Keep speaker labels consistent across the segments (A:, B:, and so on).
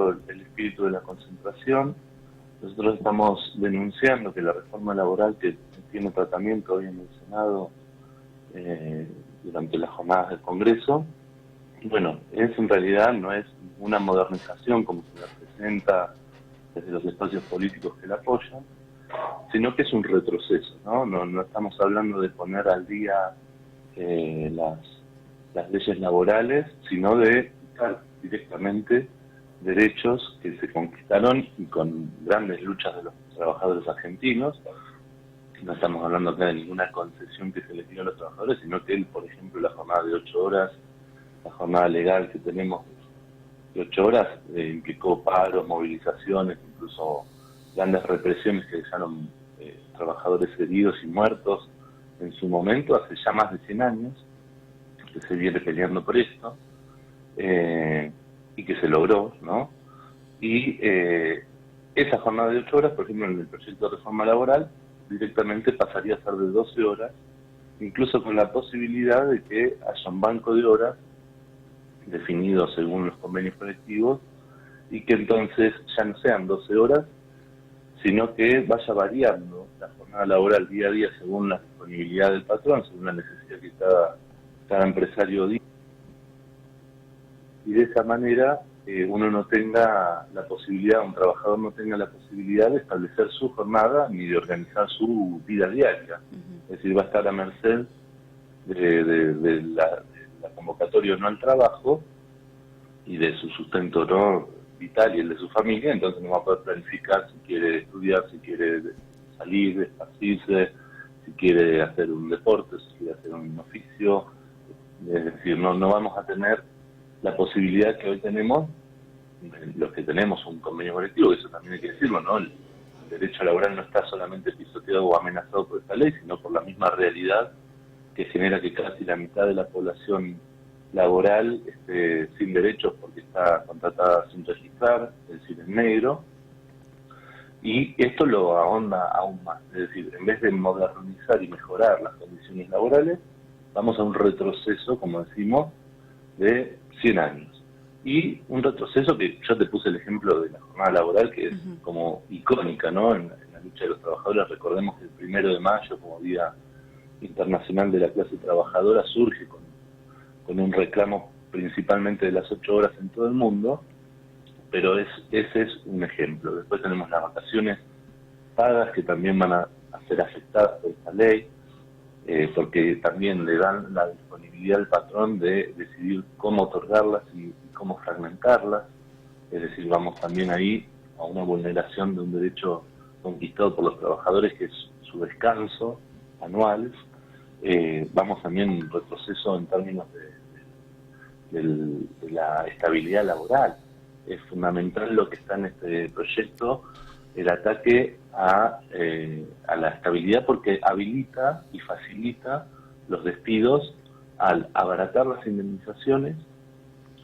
A: el espíritu de la concentración. Nosotros estamos denunciando que la reforma laboral que tiene tratamiento hoy en el Senado durante las jornadas del Congreso, bueno, en realidad no es una modernización como se la presenta desde los espacios políticos que la apoyan, sino que es un retroceso, ¿no? No estamos hablando de poner al día las leyes laborales, sino de quitar directamente derechos que se conquistaron y con grandes luchas de los trabajadores argentinos. No estamos hablando acá de ninguna concesión que se les dio a los trabajadores, sino que, por ejemplo, la jornada de 8 horas, la jornada legal que tenemos de 8 horas, implicó paros, movilizaciones, incluso grandes represiones que dejaron trabajadores heridos y muertos en su momento, hace ya más de 100 años, que se viene peleando por esto, y que se logró, ¿no? Y esa jornada de 8 horas, por ejemplo, en el proyecto de reforma laboral, directamente pasaría a ser de 12 horas, incluso con la posibilidad de que haya un banco de horas definido según los convenios colectivos, y que entonces ya no sean 12 horas, sino que vaya variando la jornada laboral día a día según la disponibilidad del patrón, según la necesidad que cada empresario diga. Y de esa manera uno no tenga la posibilidad, un trabajador no tenga la posibilidad de establecer su jornada ni de organizar su vida diaria. Es decir, va a estar a merced de la convocatoria no al trabajo y de su sustento no vital y el de su familia. Entonces no va a poder planificar si quiere estudiar, si quiere salir, esparcirse, si quiere hacer un deporte, si quiere hacer un oficio. Es decir, no vamos a tener la posibilidad que hoy tenemos, los que tenemos un convenio colectivo, eso también hay que decirlo, ¿no? El derecho laboral no está solamente pisoteado o amenazado por esta ley, sino por la misma realidad que genera que casi la mitad de la población laboral esté sin derechos porque está contratada sin registrar, es decir, en negro. Y esto lo ahonda aún más, es decir, en vez de modernizar y mejorar las condiciones laborales, vamos a un retroceso, como decimos, de 100 años. Y un retroceso que yo te puse el ejemplo de la jornada laboral, que es como icónica, ¿no? En la lucha de los trabajadores. Recordemos que el 1 de mayo, como Día Internacional de la Clase Trabajadora, surge con un reclamo principalmente de las 8 horas en todo el mundo, pero ese es un ejemplo. Después tenemos las vacaciones pagas, que también van a ser afectadas por esta ley, porque también le dan la disponibilidad al patrón de decidir cómo otorgarlas y cómo fragmentarlas. Es decir, vamos también ahí a una vulneración de un derecho conquistado por los trabajadores, que es su descanso anual. Vamos también a un retroceso en términos de la estabilidad laboral. Es fundamental lo que está en este proyecto, el ataque a la estabilidad, porque habilita y facilita los despidos al abaratar las indemnizaciones,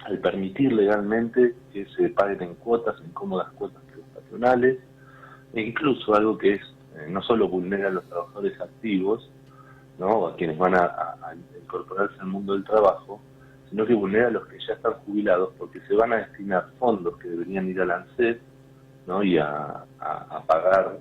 A: al permitir legalmente que se paguen en cuotas, en cómodas cuotas de los patronales, e incluso algo que es no solo vulnera a los trabajadores activos, ¿no?, a quienes van a incorporarse al mundo del trabajo, sino que vulnera a los que ya están jubilados, porque se van a destinar fondos que deberían ir al ANSES, ¿no?, y a pagar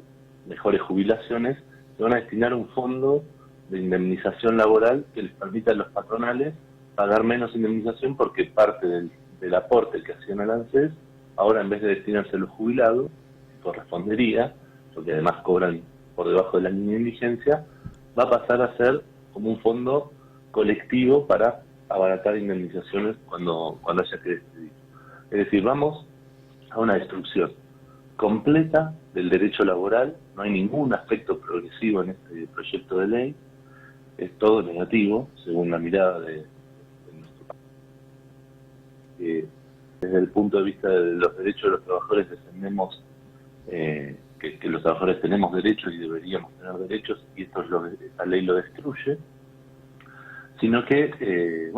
A: mejores jubilaciones, se van a destinar a un fondo de indemnización laboral que les permita a los patronales pagar menos indemnización, porque parte del aporte que hacían al ANSES, ahora en vez de destinarse a los jubilados, correspondería, porque además cobran por debajo de la línea de indigencia, va a pasar a ser como un fondo colectivo para abaratar indemnizaciones cuando haya que despedir. Es decir, vamos a una destrucción completa del derecho laboral. No hay ningún aspecto progresivo en este proyecto de ley, es todo negativo, según la mirada de nuestro país. Desde el punto de vista de los derechos de los trabajadores, defendemos que los trabajadores tenemos derechos y deberíamos tener derechos, y esto es esta ley lo destruye, sino que,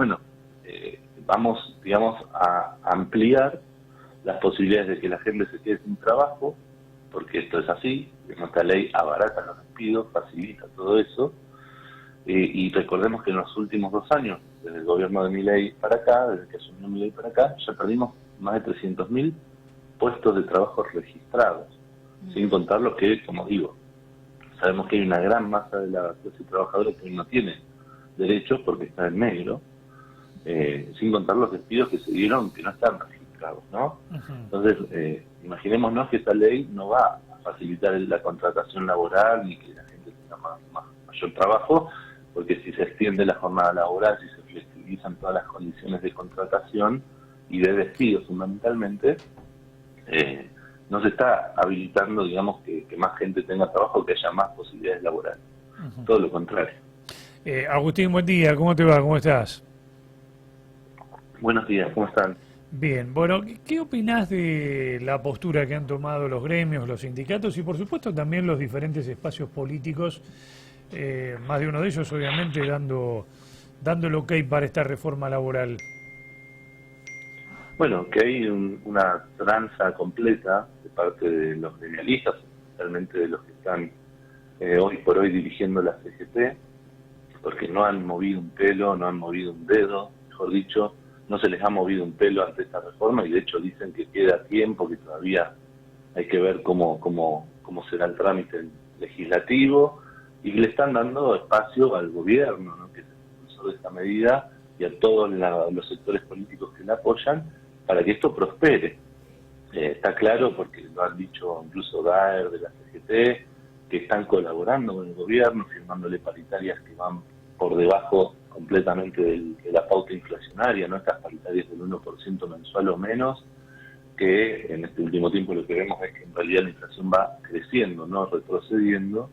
A: vamos, digamos, a ampliar las posibilidades de que la gente se quede sin trabajo, porque esto es así. Nuestra ley abarata los despidos, facilita todo eso, y recordemos que en los últimos 2 años, desde el gobierno de Milei para acá, desde que asumió Milei para acá, ya perdimos más de 300.000 puestos de trabajo registrados, sin contar los que, como digo, sabemos que hay una gran masa de la clase trabajadora que no tiene derechos porque está en negro, sin contar los despidos que se dieron que no están registrados, ¿no? Entonces, imaginémonos que esta ley no va a facilitar la contratación laboral ni que la gente tenga mayor trabajo, porque si se extiende la jornada laboral, si se flexibilizan todas las condiciones de contratación y de despido fundamentalmente, no se está habilitando, digamos, que más gente tenga trabajo, que haya más posibilidades laborales. Todo lo contrario.
B: Agustín, buen día, ¿cómo te va? ¿Cómo estás?
A: Buenos días, ¿cómo están?
B: Bien, bueno, ¿qué opinás de la postura que han tomado los gremios, los sindicatos y por supuesto también los diferentes espacios políticos, más de uno de ellos obviamente dando el ok para esta reforma laboral?
A: Bueno, que hay una tranza completa de parte de los gremialistas, especialmente de los que están hoy por hoy dirigiendo la CGT, porque no han movido un pelo, no han movido un dedo, mejor dicho, no se les ha movido un pelo ante esta reforma y de hecho dicen que queda tiempo, que todavía hay que ver cómo será el trámite legislativo y le están dando espacio al gobierno, ¿no?, que es el impulsor de esta medida, y a todos los sectores políticos que la apoyan para que esto prospere. Está claro, porque lo han dicho incluso Daer de la CGT, que están colaborando con el gobierno, firmándole paritarias que van por debajo completamente de la pauta inflacionaria, ¿no? Estas paritarias del 1% mensual o menos, que en este último tiempo lo que vemos es que en realidad la inflación va creciendo, no retrocediendo,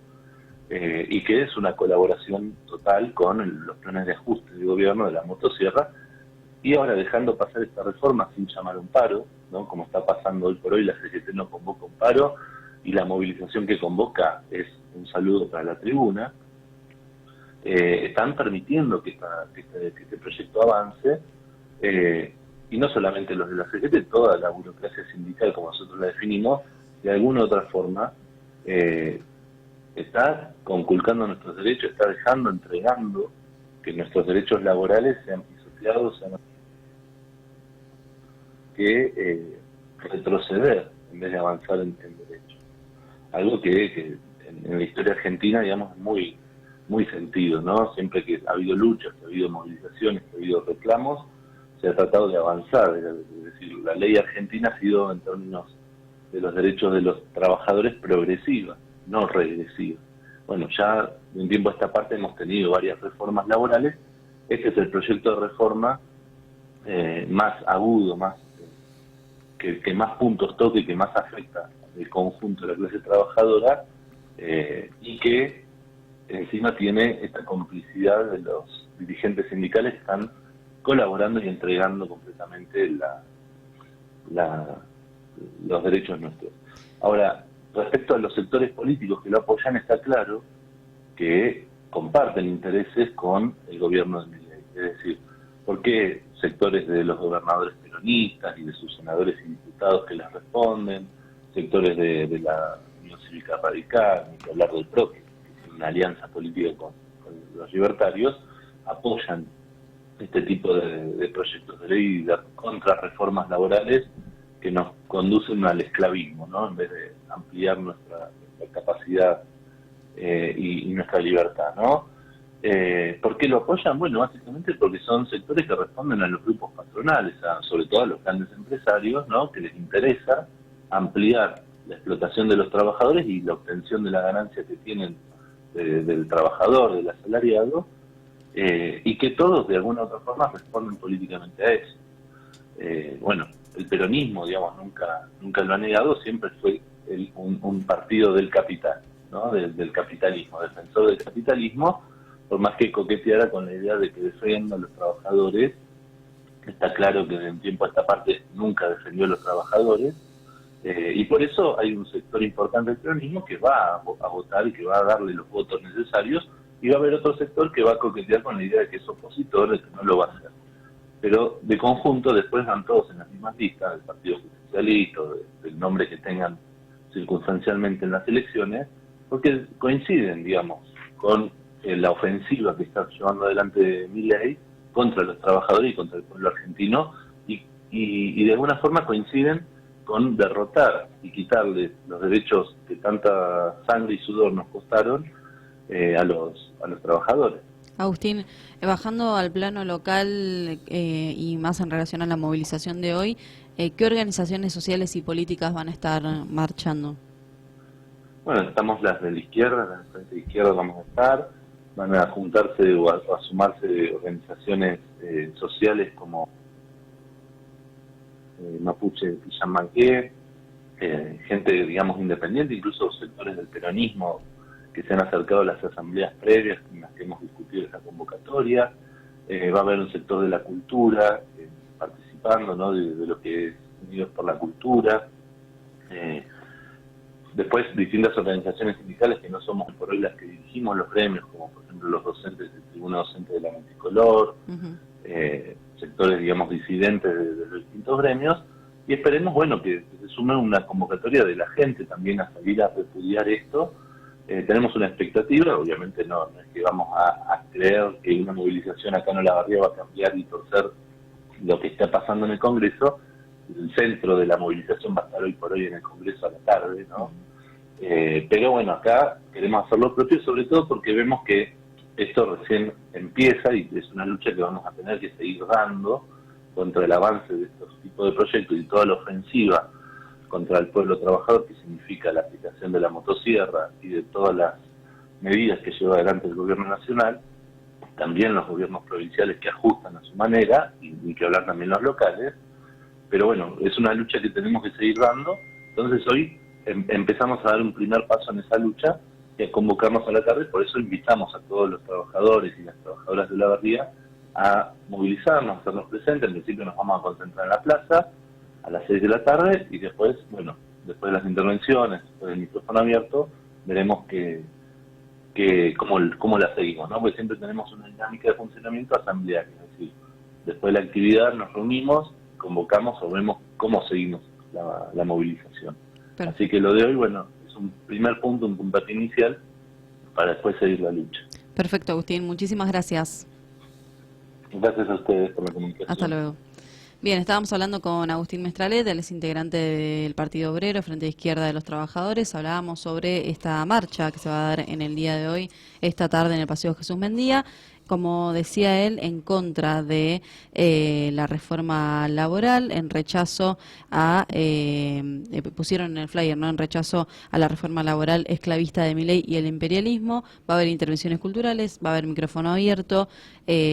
A: y que es una colaboración total con los planes de ajuste del gobierno de la motosierra, y ahora dejando pasar esta reforma sin llamar a un paro, ¿no?, como está pasando hoy por hoy. La CGT no convoca un paro y la movilización que convoca es un saludo para la tribuna. Están permitiendo que este proyecto avance, y no solamente los de la CGT, toda la burocracia sindical, como nosotros la definimos, de alguna u otra forma está conculcando nuestros derechos, está entregando que nuestros derechos laborales sean pisoteados, sean que retroceder en vez de avanzar en derechos. Algo que en la historia argentina, digamos, es muy sentido, ¿no? Siempre que ha habido luchas, que ha habido movilizaciones, que ha habido reclamos, se ha tratado de avanzar. Es decir, la ley argentina ha sido, en términos de los derechos de los trabajadores, progresiva, no regresiva. Bueno, ya de un tiempo a esta parte hemos tenido varias reformas laborales. Este es el proyecto de reforma más agudo, que más puntos toque y que más afecta el conjunto de la clase trabajadora, y que encima tiene esta complicidad de los dirigentes sindicales que están colaborando y entregando completamente los derechos nuestros. Ahora, respecto a los sectores políticos que lo apoyan, está claro que comparten intereses con el gobierno de Milei. Es decir, ¿por qué sectores de los gobernadores peronistas y de sus senadores y diputados que les responden, sectores de la Unión Cívica Radical, ni que hablar del PRO, que tiene una alianza política con los libertarios, apoyan este tipo de proyectos de ley y contra reformas laborales que nos conducen al esclavismo, ¿no?, en vez de ampliar nuestra capacidad y nuestra libertad, ¿no? ¿Por qué lo apoyan? Bueno, básicamente porque son sectores que responden a los grupos patronales, sobre todo a los grandes empresarios, ¿no?, que les interesa ampliar la explotación de los trabajadores y la obtención de la ganancia que tienen del trabajador, del asalariado, y que todos de alguna u otra forma responden políticamente a eso. Bueno, el peronismo, digamos, nunca lo ha negado, siempre fue un partido del capital, ¿no?, del capitalismo, defensor del capitalismo, por más que coqueteara con la idea de que defienda a los trabajadores. Está claro que de un tiempo a esta parte nunca defendió a los trabajadores, y por eso hay un sector importante del peronismo que va a votar y que va a darle los votos necesarios, y va a haber otro sector que va a coquetear con la idea de que es opositor, de que no lo va a hacer. Pero de conjunto después van todos en las mismas listas, del Partido Socialista, del nombre que tengan circunstancialmente en las elecciones, porque coinciden, digamos, con la ofensiva que está llevando adelante Milei contra los trabajadores y contra el pueblo argentino, y de alguna forma coinciden con derrotar y quitarle los derechos que tanta sangre y sudor nos costaron a los trabajadores.
C: Agustín, bajando al plano local y más en relación a la movilización de hoy, ¿qué organizaciones sociales y políticas van a estar marchando?
A: Bueno, estamos las de la izquierda, las de izquierda vamos a estar, van a juntarse o a sumarse organizaciones sociales como Mapuche Pillanmanqué, gente, digamos, independiente, incluso sectores del peronismo que se han acercado a las asambleas previas en las que hemos discutido esta convocatoria. Va a haber un sector de la cultura participando, ¿no?, de lo que es Unidos por la Cultura. Después distintas organizaciones sindicales que no somos por hoy las que dirigimos los gremios, como por ejemplo los docentes del Tribuna Docente de la Multicolor, sectores, digamos, disidentes de los distintos gremios, y esperemos, bueno, que se sume una convocatoria de la gente también a salir a repudiar esto. Tenemos una expectativa, obviamente no es que vamos a creer que una movilización acá en Olavarría va a cambiar y torcer lo que está pasando en el Congreso. El centro de la movilización va a estar hoy por hoy en el Congreso a la tarde, ¿no? Pero bueno, acá queremos hacer lo propio, sobre todo porque vemos que esto recién empieza y es una lucha que vamos a tener que seguir dando contra el avance de estos tipos de proyectos y toda la ofensiva contra el pueblo trabajador, que significa la aplicación de la motosierra y de todas las medidas que lleva adelante el gobierno nacional, también los gobiernos provinciales que ajustan a su manera, y que hablar también los locales. Pero bueno, es una lucha que tenemos que seguir dando. Entonces hoy empezamos a dar un primer paso en esa lucha y a convocarnos a la tarde. Por eso invitamos a todos los trabajadores y las trabajadoras de Olavarría a movilizarnos, a hacernos presentes. En principio nos vamos a concentrar en la plaza a las 6 de la tarde y después, bueno, después de las intervenciones, después del micrófono abierto, veremos cómo la seguimos, ¿no? Porque siempre tenemos una dinámica de funcionamiento asamblearia, es decir, después de la actividad nos reunimos, convocamos o vemos cómo seguimos la movilización. Así que lo de hoy, bueno, es un primer punto, un puntapié inicial para después seguir la lucha.
C: Perfecto, Agustín, muchísimas gracias.
A: Gracias a ustedes por la comunicación.
C: Hasta luego. Bien, estábamos hablando con Agustín Mestralet, él es integrante del Partido Obrero, Frente de Izquierda de los Trabajadores. Hablábamos sobre esta marcha que se va a dar en el día de hoy, esta tarde en el Paseo Jesús Mendía. Como decía él, en contra de la reforma laboral, en rechazo a, pusieron en el flyer, ¿no?, en rechazo a la reforma laboral esclavista de Milei y el imperialismo. Va a haber intervenciones culturales, va a haber micrófono abierto,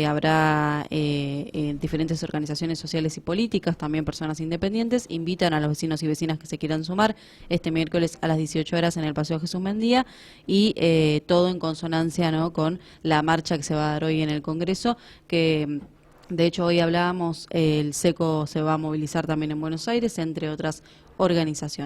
C: habrá diferentes organizaciones sociales y políticas, también personas independientes. Invitan a los vecinos y vecinas que se quieran sumar este miércoles a las 18 horas en el Paseo Jesús Mendía, y todo en consonancia, ¿no?, con la marcha que se va a dar hoy en el Congreso, que de hecho hoy hablábamos, el SECO se va a movilizar también en Buenos Aires, entre otras organizaciones.